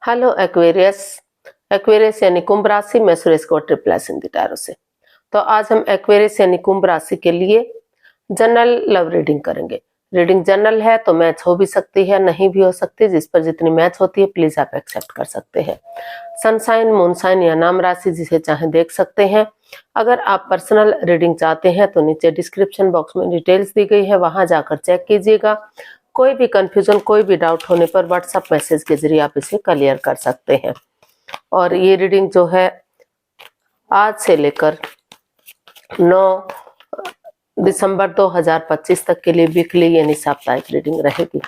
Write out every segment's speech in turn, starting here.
Hello Aquarius. Aquarius यानी कुंभ राशि में सुरेश को ट्रिपल एस हिंदी टैरो से। तो आज हम एक्वेरियस यानी कुंभ राशि के लिए जनरल लव रीडिंग करेंगे। रीडिंग जनरल है तो मैच हो भी सकती है, नहीं भी हो सकती। जिस पर जितनी मैच होती है प्लीज आप एक्सेप्ट कर सकते हैं। सनसाइन, मूनसाइन या नाम राशि जिसे चाहे देख सकते हैं। अगर आप पर्सनल रीडिंग चाहते हैं तो नीचे डिस्क्रिप्शन बॉक्स में डिटेल्स दी गई है, वहां जाकर चेक कीजिएगा। कोई भी कंफ्यूजन, कोई भी डाउट होने पर व्हाट्सएप मैसेज के जरिए आप इसे क्लियर कर सकते हैं। और ये रीडिंग जो है आज से लेकर 9 दिसंबर 2025 तक के लिए वीकली यानी साप्ताहिक रीडिंग रहेगी।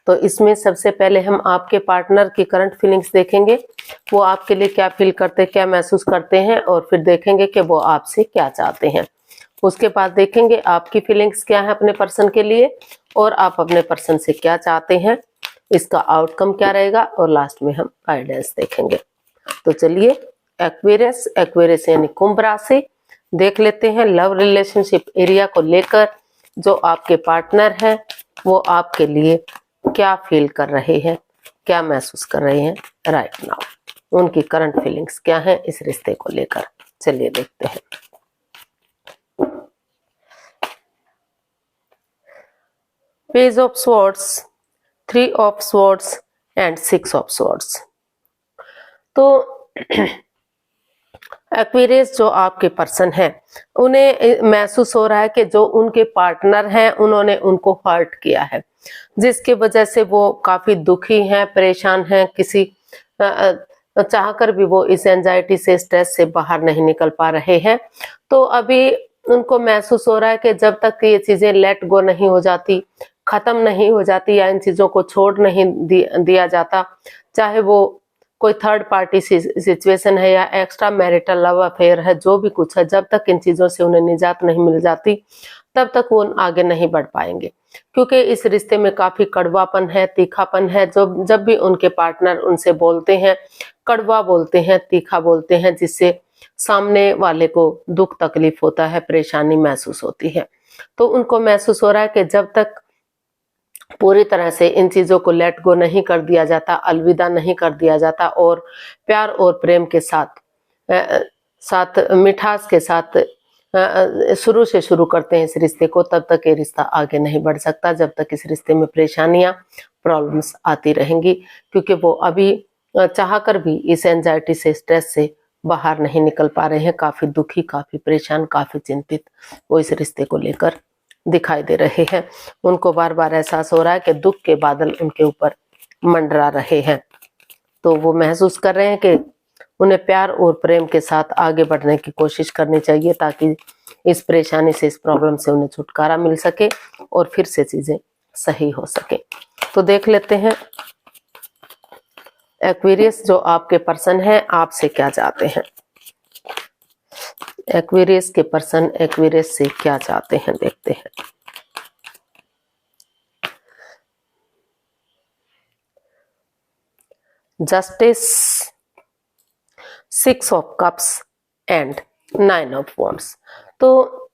तो इसमें सबसे पहले हम आपके पार्टनर की करंट फीलिंग्स देखेंगे, वो आपके लिए क्या फील करते, क्या महसूस करते हैं, और फिर देखेंगे कि वो आपसे क्या चाहते हैं। उसके बाद देखेंगे आपकी फीलिंग्स क्या है अपने पर्सन के लिए और आप अपने पर्सन से क्या चाहते हैं, इसका आउटकम क्या रहेगा, और लास्ट में हम गाइडेंस देखेंगे। तो चलिए एक्वेरियस, एक्वेरियस यानी कुंभ राशि देख लेते हैं। लव रिलेशनशिप एरिया को लेकर जो आपके पार्टनर हैं वो आपके लिए क्या फील कर रहे हैं, क्या महसूस कर रहे हैं राइट नाउ, उनकी करंट फीलिंग्स क्या है इस रिश्ते को लेकर। चलिए देखते हैं। Page of swords, 3 of swords and 6 of swords. तो एक्वेरियस जो आपके पर्सन है उन्हें महसूस हो रहा है कि जो उनके पार्टनर हैं उन्होंने उनको हर्ट किया है, जिसकी वजह से वो काफी दुखी हैं, परेशान हैं। किसी चाहकर भी वो इस एंजाइटी से, स्ट्रेस से बाहर नहीं निकल पा रहे हैं। तो अभी उनको महसूस हो रहा है कि जब तक ये चीजें लेट गो नहीं हो जाती, खत्म नहीं हो जाती, या इन चीजों को छोड़ नहीं दिया जाता, चाहे वो कोई थर्ड पार्टी सिचुएशन है या एक्स्ट्रा मैरिटल लव अफेयर है, जो भी कुछ है, जब तक इन चीजों से उन्हें निजात नहीं मिल जाती तब तक वो आगे नहीं बढ़ पाएंगे। क्योंकि इस रिश्ते में काफी कड़वापन है, तीखापन है। जो जब भी उनके पार्टनर उनसे बोलते हैं, कड़वा बोलते हैं, तीखा बोलते हैं, जिससे सामने वाले को दुख तकलीफ होता है, परेशानी महसूस होती है। तो उनको महसूस हो रहा है कि जब तक पूरी तरह से इन चीजों को लेट गो नहीं कर दिया जाता, अलविदा नहीं कर दिया जाता, और प्यार और प्रेम के साथ मिठास के साथ शुरू से शुरू करते हैं इस रिश्ते को, तब तक ये रिश्ता आगे नहीं बढ़ सकता। जब तक इस रिश्ते में परेशानियां, प्रॉब्लम्स आती रहेंगी, क्योंकि वो अभी चाहकर भी इस एंजाइटी से, स्ट्रेस से बाहर नहीं निकल पा रहे हैं। काफी दुखी, काफी परेशान, काफी चिंतित वो इस रिश्ते को लेकर दिखाई दे रहे हैं। उनको बार बार एहसास हो रहा है कि दुख के बादल उनके ऊपर मंडरा रहे हैं। तो वो महसूस कर रहे हैं कि उन्हें प्यार और प्रेम के साथ आगे बढ़ने की कोशिश करनी चाहिए, ताकि इस परेशानी से, इस प्रॉब्लम से उन्हें छुटकारा मिल सके और फिर से चीजें सही हो सके। तो देख लेते हैं एक्वेरियस जो आपके पर्सन है आपसे क्या चाहते हैं। एक्वेरियस के पर्सन एक्वेरियस से क्या चाहते हैं देखते हैं। Justice, 6 of cups and 9 of wands. तो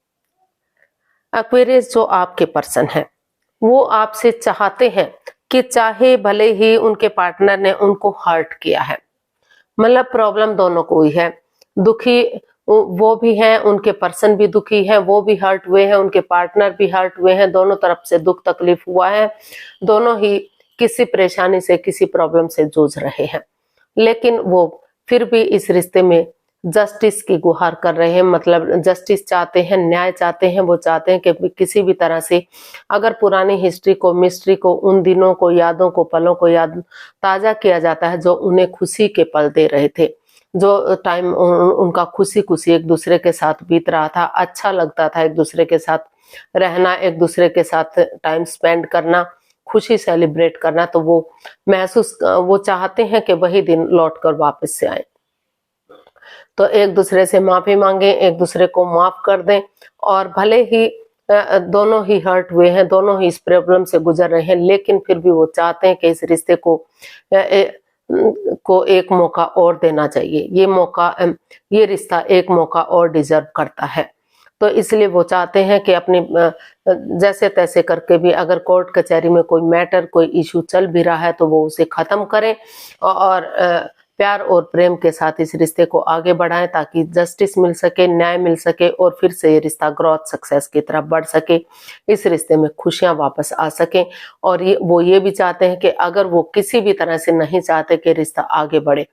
एक्वेरियस जो आपके पर्सन है वो आपसे चाहते हैं कि चाहे भले ही उनके पार्टनर ने उनको हर्ट किया है, मतलब प्रॉब्लम दोनों को ही है, दुखी वो भी हैं, उनके पर्सन भी दुखी है, वो भी हर्ट हुए हैं, उनके पार्टनर भी हर्ट हुए हैं, दोनों तरफ से दुख तकलीफ हुआ है, दोनों ही किसी परेशानी से, किसी प्रॉब्लम से जूझ रहे हैं। लेकिन वो फिर भी इस रिश्ते में जस्टिस की गुहार कर रहे हैं, मतलब जस्टिस चाहते हैं, न्याय चाहते हैं। वो चाहते हैं कि किसी भी तरह से अगर पुरानी हिस्ट्री को, मिस्ट्री को, उन दिनों को, यादों को, पलों को याद ताजा किया जाता है जो उन्हें खुशी के पल दे रहे थे, जो टाइम उनका खुशी खुशी एक दूसरे के साथ बीत रहा था, अच्छा लगता था एक दूसरे के साथ रहना, एक दूसरे के साथ टाइम स्पेंड करना, खुशी सेलिब्रेट करना। तो वो चाहते हैं कि वही दिन लौट कर वापस से आए। तो एक दूसरे से माफी मांगे, एक दूसरे को माफ कर दें, और भले ही दोनों ही हर्ट हुए हैं, दोनों ही इस प्रॉब्लम से गुजर रहे हैं, लेकिन फिर भी वो चाहते हैं कि इस रिश्ते को एक मौका और देना चाहिए। ये रिश्ता एक मौका और डिजर्व करता है। तो इसलिए वो चाहते हैं कि अपनी जैसे तैसे करके भी अगर कोर्ट कचहरी में कोई मैटर, कोई इशू चल भी रहा है तो वो उसे खत्म करें और प्यार और प्रेम के साथ इस रिश्ते को आगे बढ़ाएं ताकि जस्टिस मिल सके, न्याय मिल सके और फिर से ये रिश्ता ग्रोथ सक्सेस की तरफ बढ़ सके, इस रिश्ते में खुशियां वापस आ सकें। और वो ये भी चाहते हैं कि अगर वो किसी भी तरह से नहीं चाहते कि रिश्ता आगे बढ़े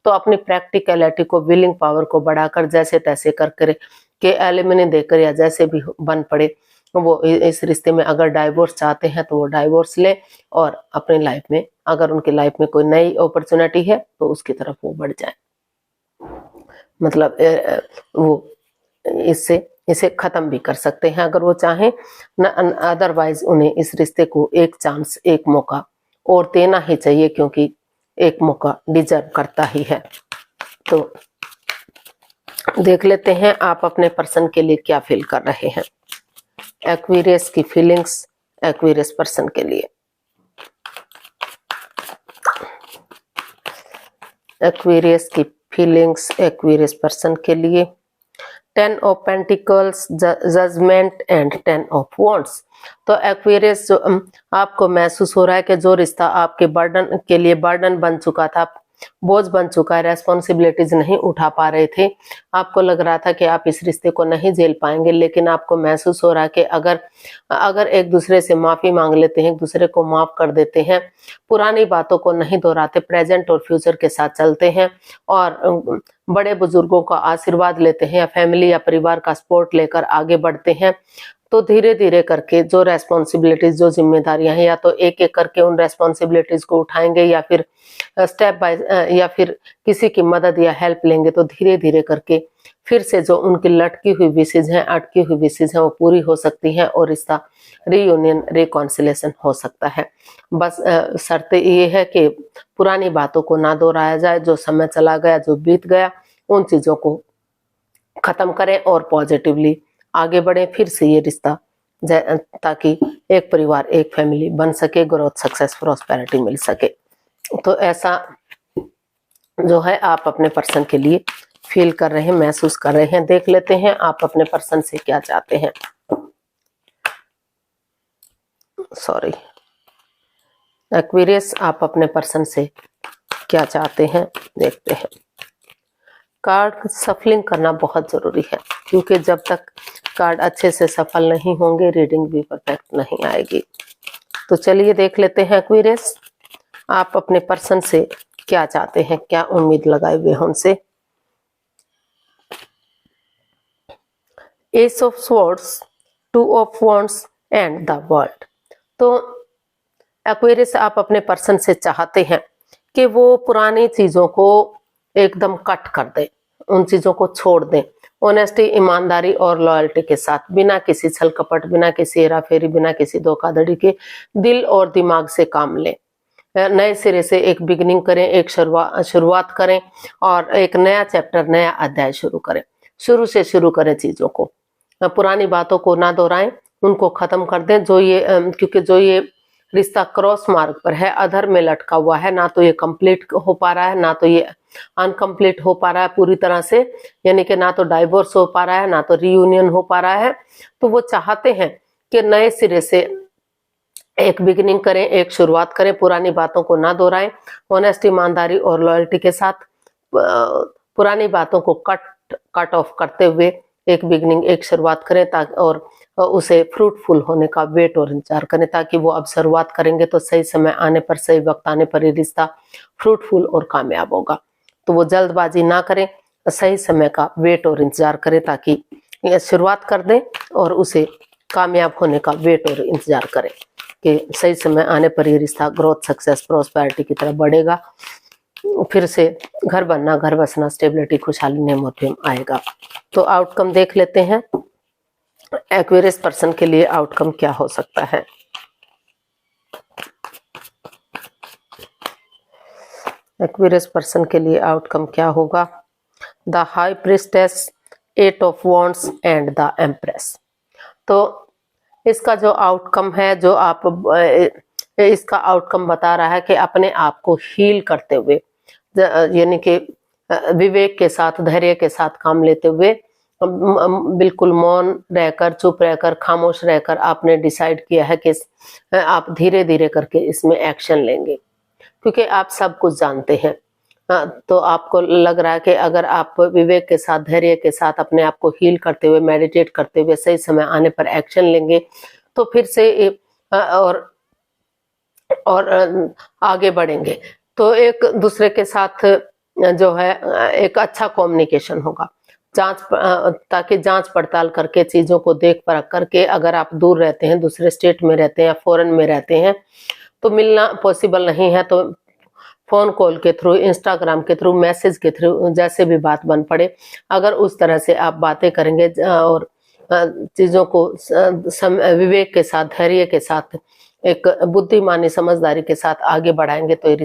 तो अपनी प्रैक्टिकलिटी को, विलिंग पावर को बढ़ाकर जैसे तैसे कर के एलिमनी देकर या जैसे भी बन पड़े वो इस रिश्ते में अगर डाइवोर्स चाहते हैं तो वो डाइवोर्स ले और अपनी लाइफ में, अगर उनकी लाइफ में कोई नई अपॉर्चुनिटी है तो उसकी तरफ वो बढ़ जाए। मतलब वो इसे खत्म भी कर सकते हैं अगर वो चाहें, अदरवाइज उन्हें इस रिश्ते को एक चांस, एक मौका और देना ही चाहिए क्योंकि एक मौका डिजर्व करता ही है। तो देख लेते हैं आप अपने पर्सन के लिए क्या फील कर रहे हैं। एक्वेरियस की फीलिंग्स एक्वेरियस पर्सन के लिए। एक्वेरियस की फीलिंग्स एक्वेरियस पर्सन के लिए। 10 of pentacles, judgement and 10 of wands. तो एक्वेरियस जो आपको महसूस हो रहा है कि जो रिश्ता आपके बर्डन के लिए बर्डन बन चुका था, बोझ बन चुका है, रेस्पॉन्सिबिलिटीज नहीं उठा पा रहे थे, आपको लग रहा था कि आप इस रिश्ते को नहीं झेल पाएंगे, लेकिन आपको महसूस हो रहा है कि अगर एक दूसरे से माफी मांग लेते हैं, एक दूसरे को माफ कर देते हैं, पुरानी बातों को नहीं दोहराते, प्रेजेंट और फ्यूचर के साथ चलते हैं और बड़े बुजुर्गों का आशीर्वाद लेते हैं या फैमिली या परिवार का सपोर्ट लेकर आगे बढ़ते हैं, तो धीरे धीरे करके जो रेस्पॉन्सिबिलिटीज, जो जिम्मेदारियां हैं, या तो एक एक करके उन रेस्पॉन्सिबिलिटीज को उठाएंगे या फिर स्टेप बाय या फिर किसी की मदद या हेल्प लेंगे, तो धीरे धीरे करके फिर से जो उनकी लटकी हुई विशेज हैं, अटकी हुई विशेज हैं, वो पूरी हो सकती हैं और रिश्ता रीयूनियन, रिकॉन्सिलेशन हो सकता है। बस शर्त ये है कि पुरानी बातों को ना दोहराया जाए, जो समय चला गया, जो बीत गया, उन चीजों को खत्म करें और पॉजिटिवली आगे बढ़े, फिर से ये रिश्ता ताकि एक परिवार, एक फैमिली बन सके, ग्रोथ, सक्सेस, प्रॉस्पेरिटी मिल सके। तो ऐसा जो है आप अपने पर्सन के लिए फील कर रहे हैं, महसूस कर रहे हैं। देख लेते हैं आप अपने पर्सन से क्या चाहते हैं। सॉरी, एक्वेरियस आप अपने पर्सन से क्या चाहते हैं, देखते हैं। कार्ड सफलिंग करना बहुत जरूरी है क्योंकि जब तक कार्ड अच्छे से सफल नहीं होंगे रीडिंग भी परफेक्ट नहीं आएगी। तो चलिए देख लेते हैं एक्वेरियस आप अपने पर्सन से क्या चाहते हैं, क्या उम्मीद लगाए हुए हैं उनसे। S of swords, 2 of wands and the world. तो एक्वेरियस आप अपने पर्सन से चाहते हैं कि वो पुरानी चीजों को एकदम कट कर दें, उन चीजों को छोड़ दें, ऑनेस्टी, ईमानदारी और लॉयल्टी के साथ, बिना किसी छल कपट, बिना किसी हेरा फेरी, बिना किसी धोखाधड़ी के दिल और दिमाग से काम लें। नए सिरे से एक बिगिनिंग करें, एक शुरुआत करें और एक नया चैप्टर, नया अध्याय शुरू करें। शुरू से शुरू करें चीजों को, पुरानी बातों को ना दोहराएं, उनको खत्म कर दें। क्योंकि जो ये रिश्ता क्रॉस मार्ग पर है, अधर में लटका हुआ है, ना तो ये कंप्लीट हो पा रहा है, ना तो ये अनकम्प्लीट हो पा रहा है पूरी तरह से, यानी कि ना तो डाइवोर्स हो पा रहा है, ना तो रीयूनियन हो पा रहा है। तो वो चाहते हैं कि नए सिरे से एक बिगिनिंग करें, एक शुरुआत करें, पुरानी बातों को ना दोहराएं, ऑनेस्ट, ईमानदारी और लॉयल्टी के साथ पुरानी बातों को कट ऑफ करते हुए एक बिगिनिंग, एक शुरुआत करें ताकि और उसे फ्रूटफुल होने का वेट और इंतजार करें, ताकि वो अब शुरुआत करेंगे तो सही समय आने पर, सही वक्त आने पर ये रिश्ता फ्रूटफुल और कामयाब होगा। तो वो जल्दबाजी ना करें, सही समय का वेट और इंतजार करें ताकि ये शुरुआत कर दें और उसे कामयाब होने का वेट और इंतजार करें कि सही समय आने पर ये रिश्ता ग्रोथ, सक्सेस, प्रॉस्पेरिटी की तरफ बढ़ेगा, फिर से घर बनना, घर बसना, स्टेबिलिटी, खुशहाली, नेम और फेम आएगा। तो आउटकम देख लेते हैं एक्वेरियस पर्सन के लिए आउटकम क्या हो सकता है। एक्वेरियस पर्सन के लिए आउटकम क्या होगा। The high priestess, 8 of wands and the empress. तो इसका जो आउटकम है, जो आप इसका आउटकम बता रहा है कि अपने आप को हील करते हुए, यानी कि विवेक के साथ, धैर्य के साथ काम लेते हुए बिल्कुल मौन रहकर, चुप रहकर, खामोश रहकर आपने डिसाइड किया है कि आप धीरे धीरे करके इसमें एक्शन लेंगे, क्योंकि आप सब कुछ जानते हैं। तो आपको लग रहा है कि अगर आप विवेक के साथ, धैर्य के साथ अपने आप को हील करते हुए, मेडिटेट करते हुए सही समय आने पर एक्शन लेंगे तो फिर से और आगे बढ़ेंगे। तो एक दूसरे के साथ जो है एक अच्छा कम्युनिकेशन होगा, ताकि जांच पड़ताल करके चीजों को देख परख करके, अगर आप दूर रहते हैं, दूसरे स्टेट में रहते हैं या फॉरेन में रहते हैं तो मिलना पॉसिबल नहीं है, तो फोन कॉल के थ्रू, इंस्टाग्राम के थ्रू, मैसेज के थ्रू, जैसे भी बात बन पड़े, अगर उस तरह से आप बातें करेंगे और चीजों को विवेक के साथ, धैर्य के साथ, एक बुद्धिमानी, समझदारी के साथ आगे बढ़ाएंगे तो ये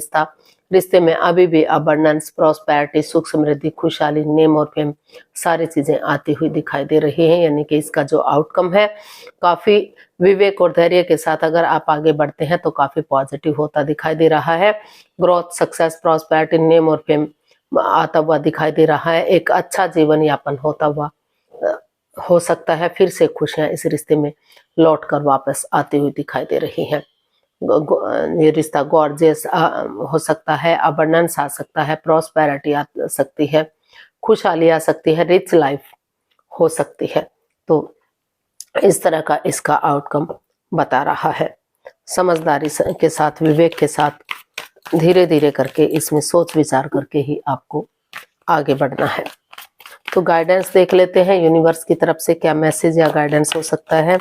रिश्ते में अभी भी अबंडेंस, प्रॉस्पेरिटी, सुख समृद्धि, खुशहाली, नेम और फेम सारी चीजें आती हुई दिखाई दे रही हैं। यानी कि इसका जो आउटकम है काफी विवेक और धैर्य के साथ अगर आप आगे बढ़ते हैं तो काफी पॉजिटिव होता दिखाई दे रहा है। ग्रोथ, सक्सेस, प्रॉस्पेरिटी, नेम और फेम आता हुआ दिखाई दे रहा है। एक अच्छा जीवन यापन होता हुआ हो सकता है। फिर से खुशियां इस रिश्ते में लौट कर वापस आती हुई दिखाई दे रही हैं। ये रिश्ता गॉर्जियस हो सकता है, अबंडेंस आ सकता है, प्रॉस्पेरिटी आ सकती है, खुशहाली आ सकती है, रिच लाइफ हो सकती है। तो इस तरह का इसका आउटकम बता रहा है। समझदारी के साथ, विवेक के साथ धीरे धीरे करके इसमें सोच विचार करके ही आपको आगे बढ़ना है। तो गाइडेंस देख लेते हैं यूनिवर्स की तरफ से क्या मैसेज या गाइडेंस हो सकता है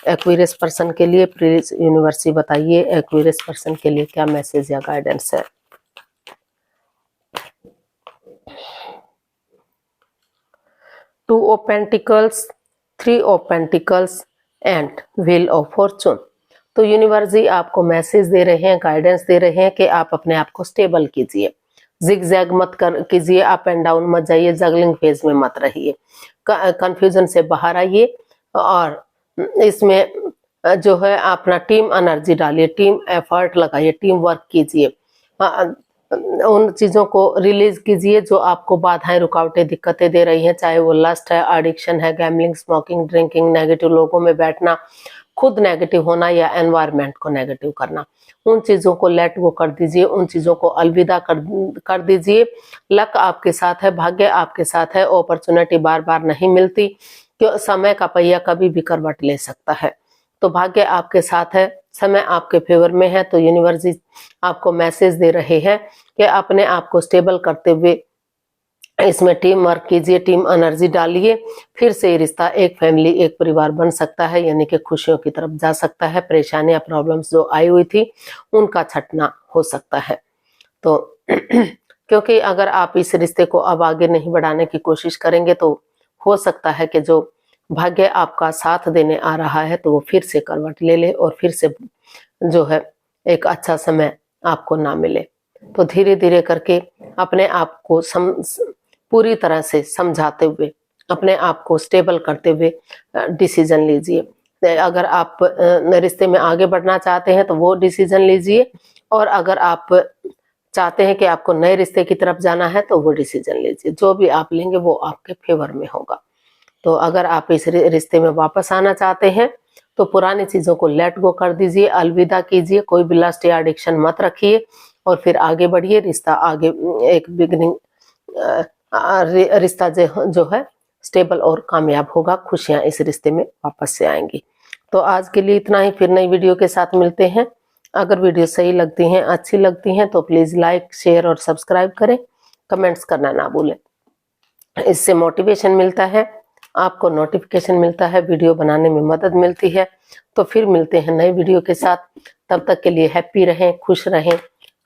एक्वेरियस पर्सन के लिए। प्लीज यूनिवर्स बताइए एक्वेरियस पर्सन के लिए क्या मैसेज या गाइडेंस है। Two of pentacles, three of pentacles and wheel of Fortune. तो यूनिवर्स जी आपको मैसेज दे रहे हैं, गाइडेंस दे रहे हैं कि आप अपने आप को स्टेबल कीजिए, जिग-जैग मत कीजिए, अप एंड डाउन मत जाइए, जगलिंग फेज में मत रहिए, कंफ्यूजन से बाहर आइए और इसमें जो है अपना टीम एनर्जी डालिए, टीम एफर्ट लगाइए, टीम वर्क कीजिए, उन चीजों को रिलीज कीजिए जो आपको बाधाएं, रुकावटें, दिक्कतें दे रही हैं, चाहे वो लस्ट है, एडिक्शन है, गैम्बलिंग, स्मोकिंग, ड्रिंकिंग, नेगेटिव लोगों में बैठना, खुद नेगेटिव होना या एनवायरनमेंट को नेगेटिव करना। उन चीजों को लेट गो कर दीजिए, उन चीजों को अलविदा कर दीजिए। लक आपके साथ है, भाग्य आपके साथ है, अपॉर्चुनिटी बार बार नहीं मिलती, क्यों समय का पहिया कभी भी करवट ले सकता है। तो भाग्य आपके साथ है, समय आपके फेवर में है। तो यूनिवर्स आपको मैसेज दे रहे हैं कि अपने आप को स्टेबल करते हुए इसमें टीम वर्क कीजिए, टीम एनर्जी डालिए, फिर से ये रिश्ता एक फैमिली, एक परिवार बन सकता है, यानी कि खुशियों की तरफ जा सकता है। परेशानियां, प्रॉब्लम्स जो आई हुई थी उनका छटना हो सकता है। तो क्योंकि अगर आप इस रिश्ते को अब आगे नहीं बढ़ाने की कोशिश करेंगे तो हो सकता है कि जो भाग्य आपका साथ देने आ रहा है तो वो फिर से करवट ले ले और फिर से जो है एक अच्छा समय आपको ना मिले। तो धीरे धीरे करके अपने आप को पूरी तरह से समझाते हुए, अपने आप को स्टेबल करते हुए डिसीजन लीजिए। अगर आप रिश्ते में आगे बढ़ना चाहते हैं तो वो डिसीजन लीजिए, और अगर आप चाहते हैं कि आपको नए रिश्ते की तरफ जाना है तो वो डिसीजन लीजिए। जो भी आप लेंगे वो आपके फेवर में होगा। तो अगर आप इस रिश्ते में वापस आना चाहते हैं तो पुरानी चीजों को लेट गो कर दीजिए, अलविदा कीजिए, कोई भी लस्ट या एडिक्शन मत रखिए और फिर आगे बढ़िए। रिश्ता आगे एक बिगनिंग रिश्ता जो है स्टेबल और कामयाब होगा। खुशियां इस रिश्ते में वापस से आएंगी। तो आज के लिए इतना ही, फिर नई वीडियो के साथ मिलते हैं। अगर वीडियो सही लगती हैं, अच्छी लगती हैं तो प्लीज लाइक, शेयर और सब्सक्राइब करें। कमेंट्स करना ना भूलें, इससे मोटिवेशन मिलता है, आपको नोटिफिकेशन मिलता है, वीडियो बनाने में मदद मिलती है। तो फिर मिलते हैं नए वीडियो के साथ। तब तक के लिए हैप्पी रहें, खुश रहें,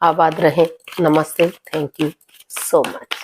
आबाद रहें। नमस्ते, थैंक यू सो मच।